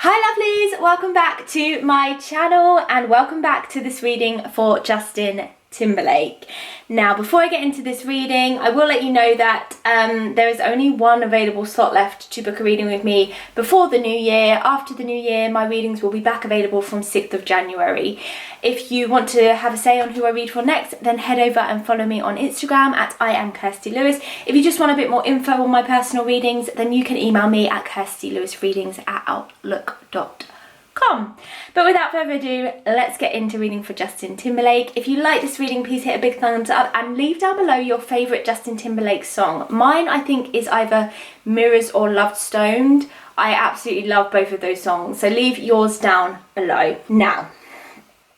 Hi lovelies, welcome back to my channel and welcome back to this reading for Justin Timberlake. Now before I get into this reading, I will let you know that there is only one available slot left to book a reading with me before the new year. After the new year, my readings will be back available from 6th of January. If you want to have a say on who I read for next, then head over and follow me on Instagram at I am Kirstie Lewis. If you just want a bit more info on my personal readings, then you can email me at kirstieLewisReadings@outlook.com. But without further ado, let's get into reading for Justin Timberlake. If you like this reading, please hit a big thumbs up and leave down below your favourite Justin Timberlake song. Mine, I think, is either Mirrors or Loved Stoned. I absolutely love both of those songs, so leave yours down below. Now,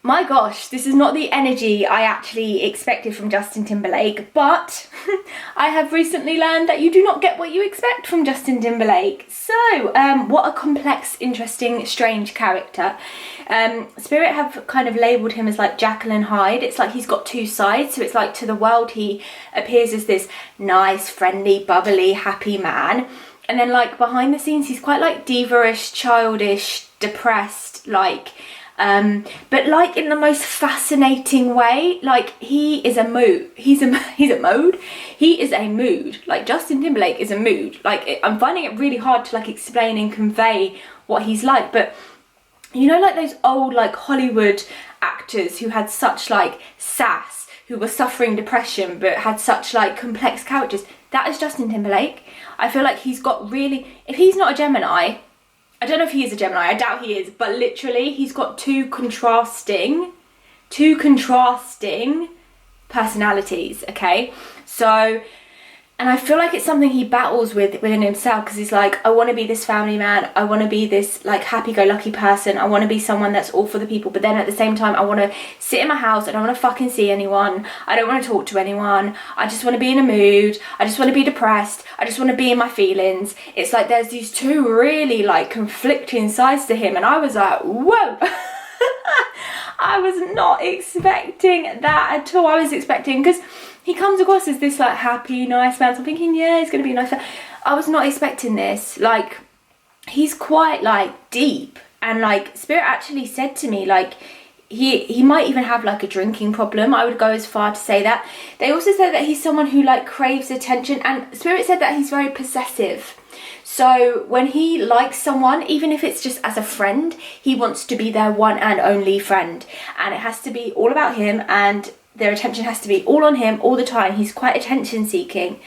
my gosh, this is not the energy I actually expected from Justin Timberlake, but I have recently learned that you do not get what you expect from Justin Timberlake. So, what a complex, interesting, strange character. Spirit have kind of labelled him as like Jekyll and Hyde. It's like he's got two sides, so it's like to the world he appears as this nice, friendly, bubbly, happy man. And then like behind the scenes, he's quite like diva-ish, childish, depressed, like... but like in the most fascinating way. Like he is a mood. He's a mood. He is a mood. Like Justin Timberlake is a mood. Like I'm finding it really hard to like explain and convey what he's like. But you know, like those old like Hollywood actors who had such like sass, who were suffering depression but had such like complex characters. That is Justin Timberlake. I feel like he's got really. If he's not a Gemini. I don't know if he is a Gemini, I doubt he is, but literally he's got two contrasting personalities, okay? So, and I feel like it's something he battles within himself, because he's like, I want to be this family man, I want to be this like happy-go-lucky person, I want to be someone that's all for the people, but then at the same time I want to sit in my house, I don't want to fucking see anyone, I don't want to talk to anyone, I just want to be in a mood, I just want to be depressed, I just want to be in my feelings. It's like there's these two really like conflicting sides to him, and I was like, whoa. I was not expecting that at all. I was expecting, because he comes across as this like happy, nice man, so I'm thinking, yeah, he's gonna be a nice man. I was not expecting this. Like, he's quite like deep, and like Spirit actually said to me like he might even have like a drinking problem. I would go as far to say that. They also said that he's someone who like craves attention, and Spirit said that he's very possessive. So when he likes someone, even if it's just as a friend, he wants to be their one and only friend, and it has to be all about him, and their attention has to be all on him all the time. He's quite attention seeking.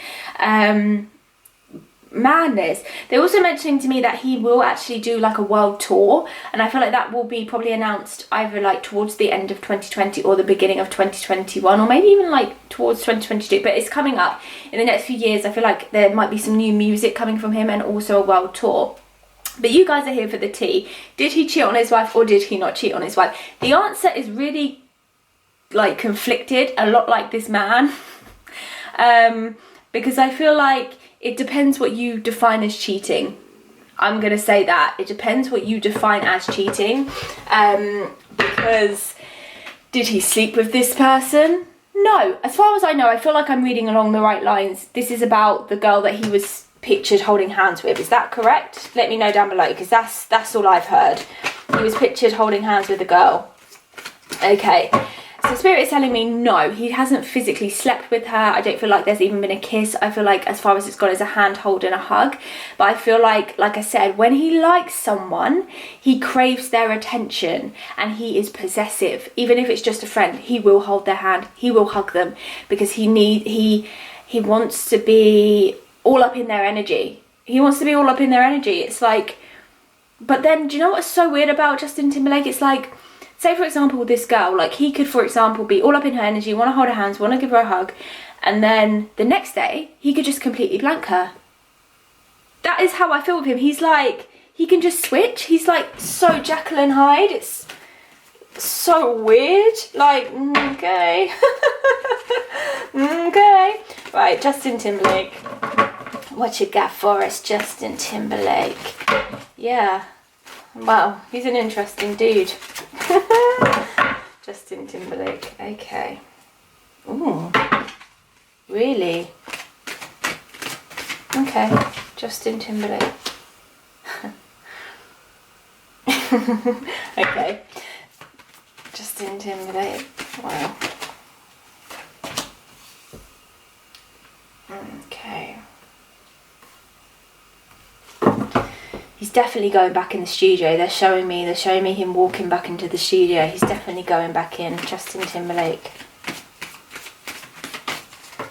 Madness. They're also mentioning to me that he will actually do like a world tour, and I feel like that will be probably announced either like towards the end of 2020 or the beginning of 2021, or maybe even like towards 2022, but it's coming up in the next few years. I feel like there might be some new music coming from him and also a world tour. But you guys are here for the tea. Did he cheat on his wife or did he not cheat on his wife? The answer is really like conflicted, a lot like this man. Because I feel like it depends what you define as cheating. I'm gonna say that. It depends what you define as cheating. Because did he sleep with this person? No. As far as I know, I feel like I'm reading along the right lines. This is about the girl that he was pictured holding hands with. Is that correct? Let me know down below, because that's all I've heard. He was pictured holding hands with a girl. Okay. So Spirit is telling me no, he hasn't physically slept with her. I don't feel like there's even been a kiss. I feel like as far as it's gone is a handhold and a hug. But I feel like I said, when he likes someone, he craves their attention and he is possessive. Even if it's just a friend, he will hold their hand, he will hug them, because he wants to be all up in their energy. He wants to be all up in their energy. It's like, but then do you know what's so weird about Justin Timberlake? It's like, say for example this girl, like he could for example be all up in her energy, want to hold her hands, want to give her a hug, and then the next day he could just completely blank her. That is how I feel with him. He's like, he can just switch. He's like so Jekyll and Hyde. It's so weird. Like, okay. Okay. Right, Justin Timberlake. What you got for us, Justin Timberlake? Yeah. Wow, he's an interesting dude. Justin Timberlake, okay. Ooh, really? Okay, Justin Timberlake. Okay. Justin Timberlake. Wow. Okay. He's definitely going back in the studio. They're showing me him walking back into the studio. He's definitely going back in. Justin Timberlake.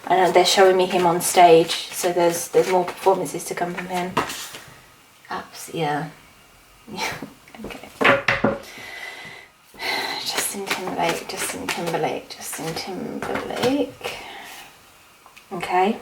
And they're showing me him on stage, so there's more performances to come from him. Yeah. Okay. Justin Timberlake. Okay. Justin Timberlake. Okay.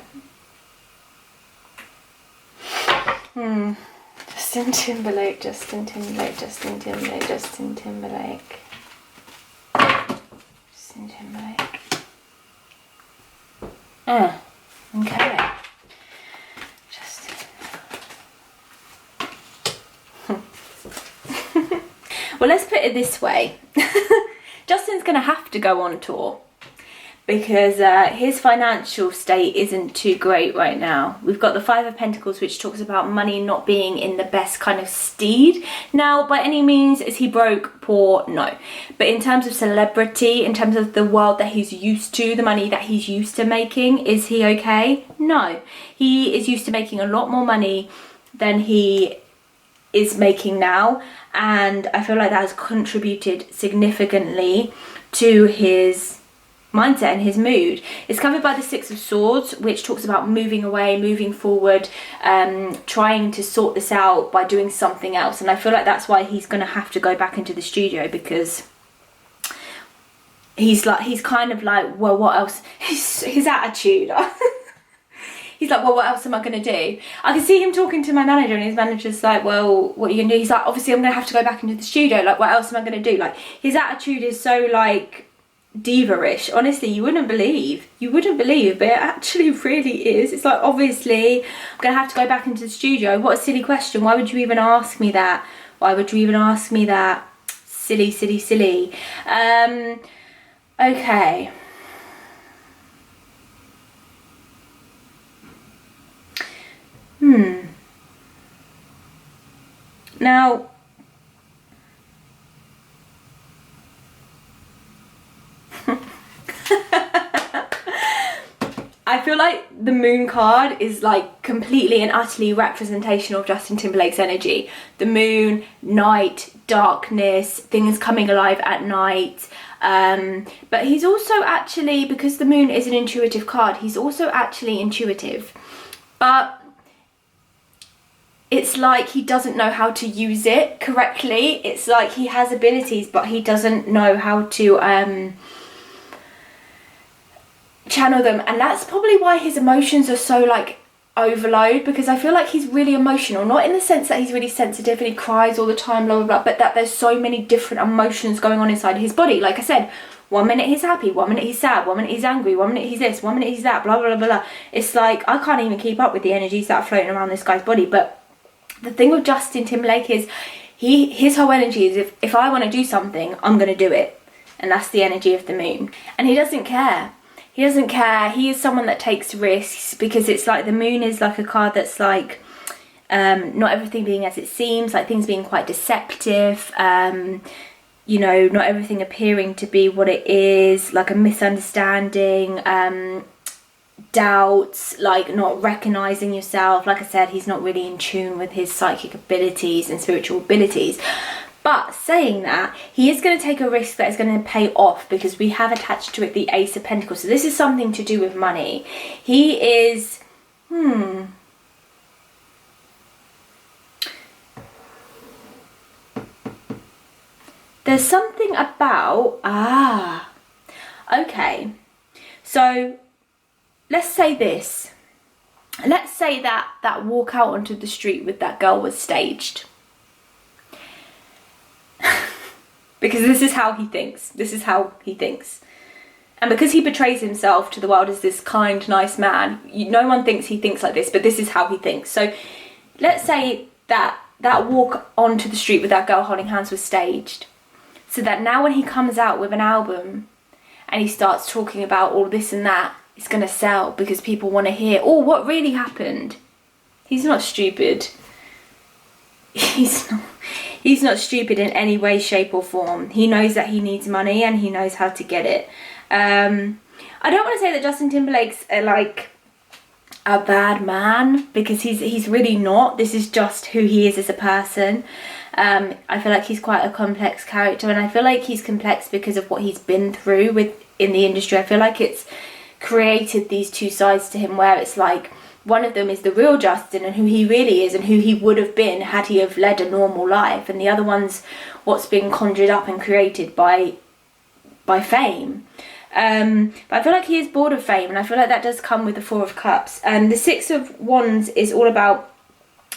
Well, let's put it this way. Justin's going to have to go on tour because his financial state isn't too great right now. We've got the Five of Pentacles, which talks about money not being in the best kind of stead. Now, by any means, is he broke, poor? No. But in terms of celebrity, in terms of the world that he's used to, the money that he's used to making, is he okay? No. He is used to making a lot more money than he is making now, and I feel like that has contributed significantly to his mindset and his mood. It's covered by the Six of Swords, which talks about moving away, moving forward, trying to sort this out by doing something else. And I feel like that's why he's going to have to go back into the studio, because he's kind of like, well, what else? His attitude. He's like, well, what else am I going to do? I can see him talking to my manager, and his manager's like, well, what are you going to do? He's like, obviously, I'm going to have to go back into the studio. Like, what else am I going to do? Like, his attitude is so, like, diva-ish. Honestly, you wouldn't believe, but it actually really is. It's like, obviously, I'm going to have to go back into the studio. What a silly question. Why would you even ask me that? Silly. Okay. Now, I feel like the moon card is like completely and utterly representational of Justin Timberlake's energy. The moon, night, darkness, things coming alive at night. But he's also actually, because the moon is an intuitive card, he's also actually intuitive. But it's like he doesn't know how to use it correctly. It's like he has abilities, but he doesn't know how to channel them. And that's probably why his emotions are so like overload, because I feel like he's really emotional, not in the sense that he's really sensitive and he cries all the time, blah, blah, blah, but that there's so many different emotions going on inside his body. Like I said, 1 minute he's happy, 1 minute he's sad, 1 minute he's angry, 1 minute he's this, 1 minute he's that, blah, blah, blah, blah. It's like, I can't even keep up with the energies that are floating around this guy's body. But the thing with Justin Timberlake is his whole energy is, if I want to do something, I'm going to do it. And that's the energy of the moon. And he doesn't care. He doesn't care. He is someone that takes risks, because it's like the moon is like a card that's like not everything being as it seems, like things being quite deceptive, you know, not everything appearing to be what it is, like a misunderstanding, doubts, like not recognizing yourself. Like I said, he's not really in tune with his psychic abilities and spiritual abilities. But saying that, he is going to take a risk that is going to pay off, because we have attached to it the Ace of Pentacles. So this is something to do with money. He is, there's something about, okay. So let's say this. Let's say that walk out onto the street with that girl was staged. Because this is how he thinks. And because he portrays himself to the world as this kind, nice man, no one thinks he thinks like this, but this is how he thinks. So let's say that walk onto the street with that girl holding hands was staged. So that now when he comes out with an album and he starts talking about all this and that, it's going to sell, because people want to hear, oh, what really happened? He's not stupid. He's not stupid in any way, shape or form. He knows that he needs money and he knows how to get it. I don't want to say that Justin Timberlake's like a bad man, because he's really not. This is just who he is as a person. I feel like he's quite a complex character, and I feel like he's complex because of what he's been through in the industry. I feel like it's created these two sides to him, where it's like one of them is the real Justin and who he really is and who he would have been had he have led a normal life, and the other one's what's been conjured up and created by fame. But I feel like he is bored of fame, and I feel like that does come with the Four of Cups. The Six of Wands is all about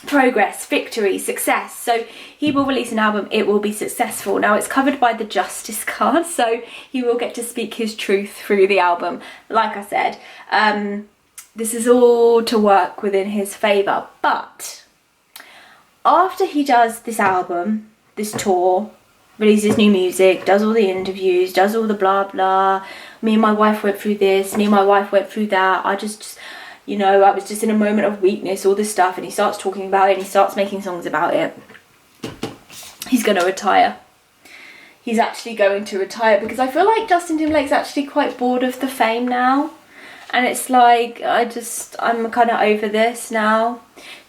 progress, victory, success. So he will release an album, it will be successful. Now it's covered by the Justice card, so he will get to speak his truth through the album. Like I said, this is all to work within his favour. But after he does this album, this tour, releases new music, does all the interviews, does all the blah blah, me and my wife went through this, me and my wife went through that, I just you know, I was just in a moment of weakness, all this stuff, and he starts talking about it and he starts making songs about it. He's going to retire. He's actually going to retire, because I feel like Justin Timberlake's actually quite bored of the fame now. And it's like, I'm kind of over this now.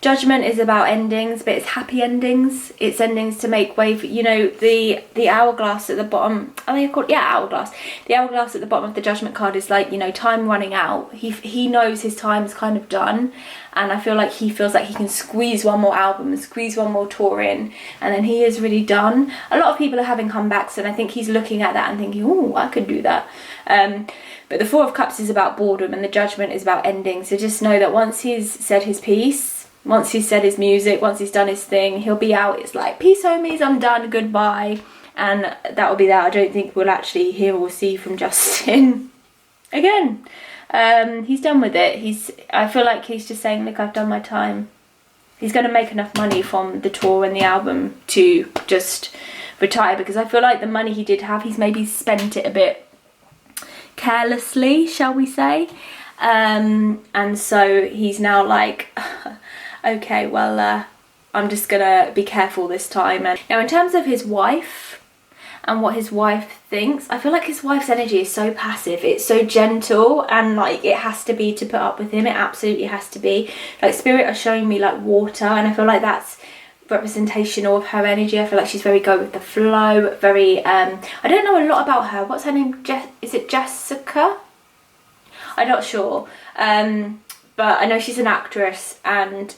Judgment is about endings, but it's happy endings. It's endings to make way for, you know, the hourglass at the bottom. Are they called? Yeah, hourglass. The hourglass at the bottom of the Judgment card is like, you know, time running out. He knows his time's kind of done. And I feel like he feels like he can squeeze one more album and squeeze one more tour in. And then he is really done. A lot of people are having comebacks, and I think he's looking at that and thinking, oh, I could do that. But the Four of Cups is about boredom, and the Judgment is about ending. So just know that once he's said his piece, once he's said his music, once he's done his thing, he'll be out. It's like, peace homies, I'm done, goodbye. And that will be that. I don't think we'll actually hear or see from Justin again. He's done with it. I feel like he's just saying, look, I've done my time. He's going to make enough money from the tour and the album to just retire, because I feel like the money he did have, he's maybe spent it a bit carelessly, shall we say, and so he's now like, okay, well, I'm just gonna be careful this time. And now in terms of his wife and what his wife thinks, I feel like his wife's energy is so passive, it's so gentle, and like it has to be to put up with him. It absolutely has to be. Like Spirit are showing me like water, and I feel like that's representational of her energy. I feel like she's very go with the flow, very I don't know a lot about her. What's her name? Is it Jessica? I'm not sure, but I know she's an actress, and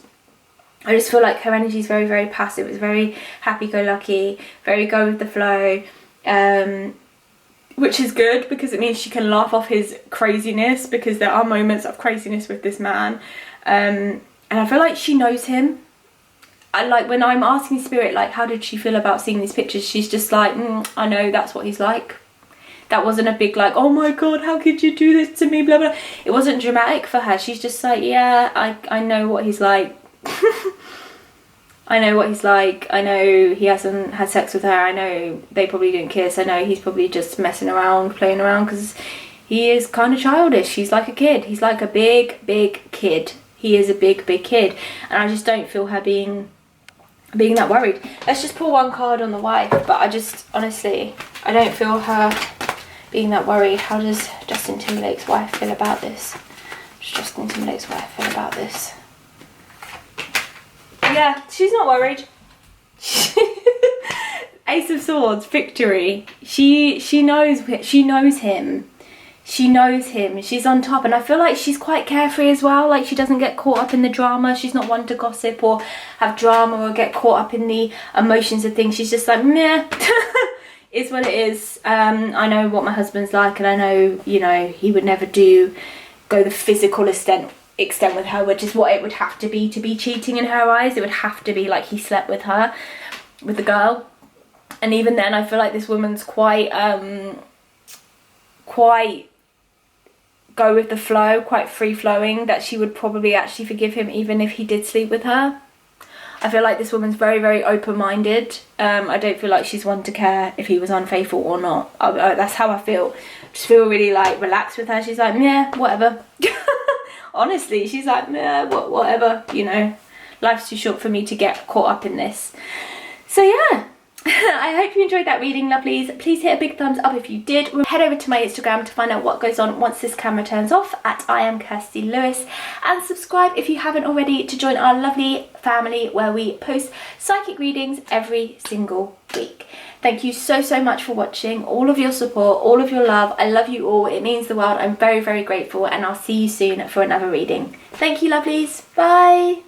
I just feel like her energy is very, very passive. It's very happy-go-lucky, very go with the flow, which is good, because it means she can laugh off his craziness, because there are moments of craziness with this man, and I feel like she knows him. Like when I'm asking Spirit, like, how did she feel about seeing these pictures, she's just like, I know that's what he's like. That wasn't a big like, oh my god, how could you do this to me, blah blah. It wasn't dramatic for her. She's just like, yeah, I know what he's like. I know what he's like. I know he hasn't had sex with her. I know they probably didn't kiss. I know he's probably just messing around, playing around, because he is kind of childish. He's like a kid. He's like a big kid. He is a big kid, and I just don't feel her being that worried. Let's just pull one card on the wife, but I just, honestly, I don't feel her being that worried. How does Justin Timberlake's wife feel about this? Does Justin Timberlake's wife feel about this? Yeah, she's not worried. Ace of Swords, victory. She knows him. She knows him. She's on top, and I feel like she's quite carefree as well. Like, she doesn't get caught up in the drama. She's not one to gossip or have drama or get caught up in the emotions of things. She's just like, meh. It's what it is. I know what my husband's like, and I know, you know, he would never go the physical extent with her, which is what it would have to be cheating in her eyes. It would have to be like he slept with her, with the girl. And even then, I feel like this woman's quite go with the flow, quite free flowing, that she would probably actually forgive him even if he did sleep with her. I feel like this woman's very, very open-minded. I don't feel like she's one to care if he was unfaithful or not. That's how I feel. Just feel really like relaxed with her. She's like, yeah, whatever. Honestly, she's like, yeah, whatever, you know. Life's too short for me to get caught up in this. So yeah, I hope you enjoyed that reading, lovelies. Please hit a big thumbs up if you did. Head over to my Instagram to find out what goes on once this camera turns off at I am Kirstie Lewis, and subscribe if you haven't already to join our lovely family where we post psychic readings every single week. Thank you so much for watching, all of your support, all of your love. I love you all. It means the world. I'm very grateful, and I'll see you soon for another reading. Thank you, lovelies. Bye.